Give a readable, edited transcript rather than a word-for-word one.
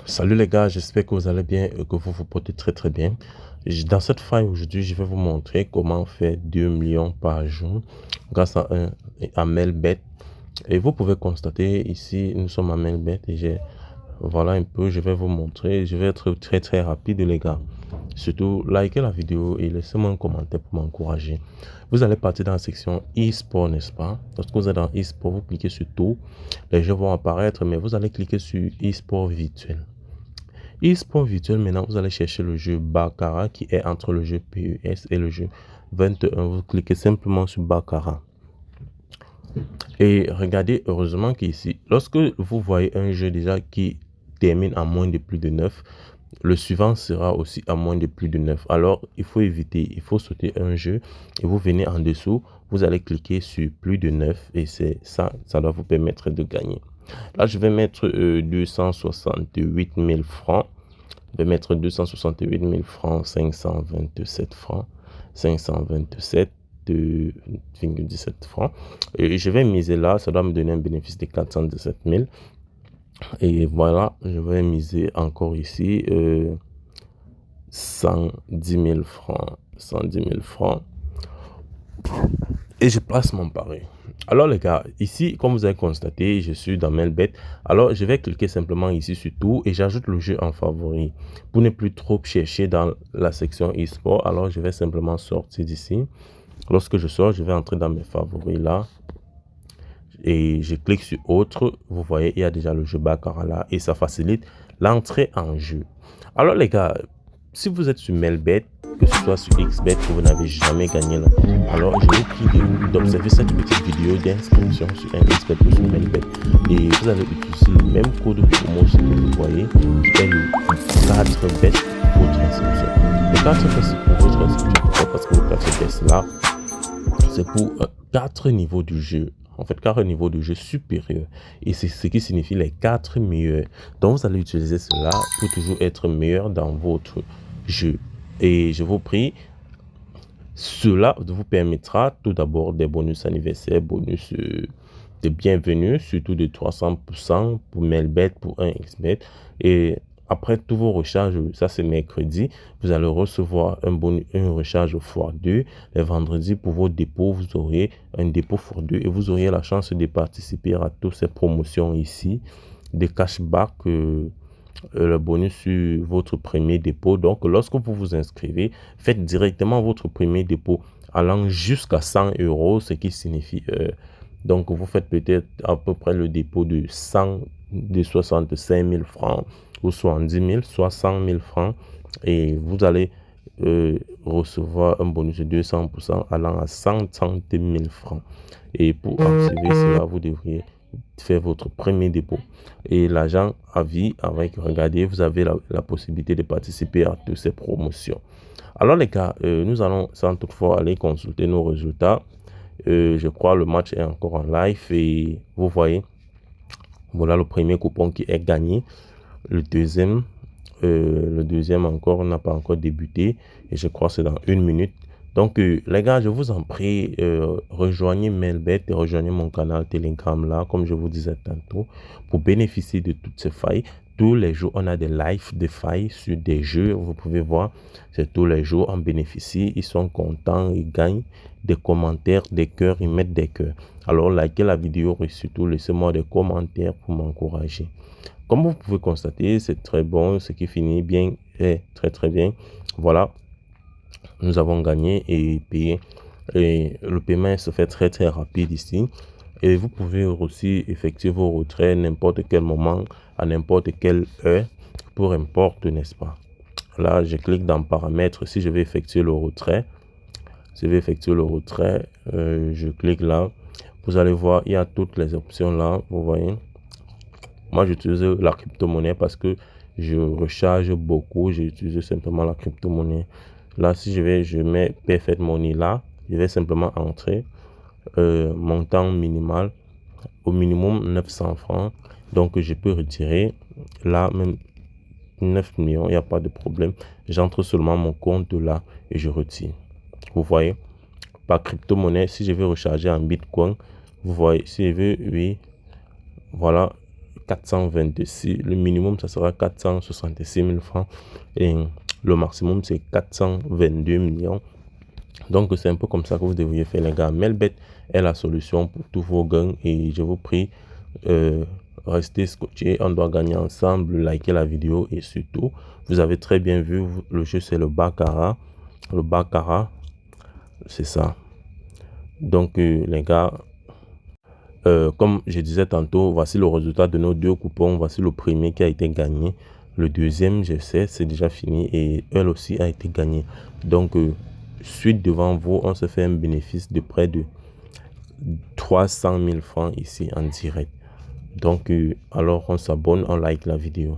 Salut les gars, j'espère que vous allez bien et que vous vous portez très bien. Dans cette faille aujourd'hui, je vais vous montrer comment faire 2 millions par jour grâce à Melbet. Et vous pouvez constater ici, nous sommes à Melbet et voilà un peu, je vais vous montrer. Je vais être très rapide les gars. Surtout, likez la vidéo et laissez-moi un commentaire pour m'encourager. Vous allez partir dans la section e-sport, n'est-ce pas? Lorsque vous êtes dans e-sport, vous cliquez sur tout. Les jeux vont apparaître, mais vous allez cliquer sur e-sport virtuel. E-sport virtuel, maintenant, vous allez chercher le jeu Baccarat qui est entre le jeu PES et le jeu 21. Vous cliquez simplement sur Baccarat. Et regardez, heureusement qu'ici, lorsque vous voyez un jeu déjà qui termine à moins de plus de 9, le suivant sera aussi à moins de plus de 9. Alors, il faut éviter, il faut sauter un jeu et vous venez en dessous, vous allez cliquer sur plus de 9 et c'est ça, ça doit vous permettre de gagner. Là, je vais mettre 268 000 francs. Je vais mettre 268 000 francs, 527 francs, 527,17 francs. Et je vais miser là, ça doit me donner un bénéfice de 417 000. Et voilà, je vais miser encore ici 110 000 francs, 110 000 francs. Et je place mon pari. Alors les gars, ici, comme vous avez constaté, je suis dans Melbet. Alors, je vais cliquer simplement ici sur tout et j'ajoute le jeu en favori. Pour ne plus trop chercher dans la section e-sport, alors je vais simplement sortir d'ici. Lorsque je sors, je vais entrer dans mes favoris là. Et je clique sur autre. Vous voyez, il y a déjà le jeu Baccarat là et ça facilite l'entrée en jeu. Alors les gars, si vous êtes sur Melbet, que ce soit sur XBet, que vous n'avez jamais gagné là, alors je vous prie d'observer cette petite vidéo d'inscription sur un XBet ou sur Melbet. Et vous allez utiliser le même code de promotion que vous voyez, qui est le 4bet pour votre inscription. Le 4bet c'est pour votre inscription. Pourquoi? Parce que le 4bet là, c'est pour 4 niveaux du jeu. En fait, 4 niveaux de jeu supérieurs. Et c'est ce qui signifie les 4 meilleurs. Donc, vous allez utiliser cela pour toujours être meilleur dans votre jeu. Et je vous prie, cela vous permettra tout d'abord des bonus anniversaires, bonus de bienvenue, surtout de 300% pour Melbet, pour un XBet. Et après tous vos recharges, ça c'est mercredi, vous allez recevoir une recharge x2. Les vendredis, pour vos dépôts, vous aurez un dépôt x2 et vous aurez la chance de participer à toutes ces promotions ici, des cashbacks, le bonus sur votre premier dépôt. Donc, lorsque vous vous inscrivez, faites directement votre premier dépôt allant jusqu'à 100 €, ce qui signifie donc vous faites peut-être à peu près le dépôt de 65 000 francs ou 70 000, soit 100 000 francs et vous allez recevoir un bonus de 200% allant à 130 000 francs. Et pour activer cela, vous devriez faire votre premier dépôt. Et l'argent à vie avec, regardez, vous avez la possibilité de participer à toutes ces promotions. Alors les gars, nous allons sans toutefois aller consulter nos résultats. Je crois le match est encore en live et vous voyez, voilà le premier coupon qui est gagné. Le deuxième encore n'a pas encore débuté et je crois que c'est dans 1 minute. Donc les gars, je vous en prie, rejoignez Melbet et rejoignez mon canal Telegram là, comme je vous disais tantôt, pour bénéficier de toutes ces failles. Tous les jours, on a des lives de failles sur des jeux. Vous pouvez voir, c'est tous les jours, on bénéficie. Ils sont contents, ils gagnent des commentaires, des cœurs, ils mettent des cœurs. Alors, likez la vidéo et surtout, laissez-moi des commentaires pour m'encourager. Comme vous pouvez constater, c'est très bon. Ce qui finit bien est très bien. Voilà, nous avons gagné et payé. Et le paiement se fait très rapide ici. Et vous pouvez aussi effectuer vos retraits n'importe quel moment, à n'importe quelle heure, peu importe, n'est-ce pas? Là, je clique dans paramètres. Si je vais effectuer le retrait, je clique là. Vous allez voir, il y a toutes les options là, vous voyez. Moi, j'utilise la crypto-monnaie parce que je recharge beaucoup. J'utilise simplement la crypto-monnaie. Là, si je mets Perfect Money là, je vais simplement entrer. Montant minimal, au minimum 900 francs. Donc, je peux retirer là, même 9 millions, il n'y a pas de problème. J'entre seulement mon compte là et je retire. Vous voyez, par crypto-monnaie, si je veux recharger en Bitcoin, vous voyez, si je veux, oui, voilà, 426, le minimum ça sera 466 000 francs et le maximum c'est 422 millions. Donc c'est un peu comme ça que vous devriez faire les gars. Melbet est la solution pour tous vos gains et je vous prie, restez scotchés, on doit gagner ensemble, likez la vidéo et surtout, vous avez très bien vu, le jeu c'est le baccarat, c'est ça. Donc les gars, comme je disais tantôt, voici le résultat de nos deux coupons. Voici le premier qui a été gagné. Le deuxième, je sais, c'est déjà fini et elle aussi a été gagnée. Donc, suite devant vous, on se fait un bénéfice de près de 300 000 francs ici en direct. Donc, alors on s'abonne, on like la vidéo.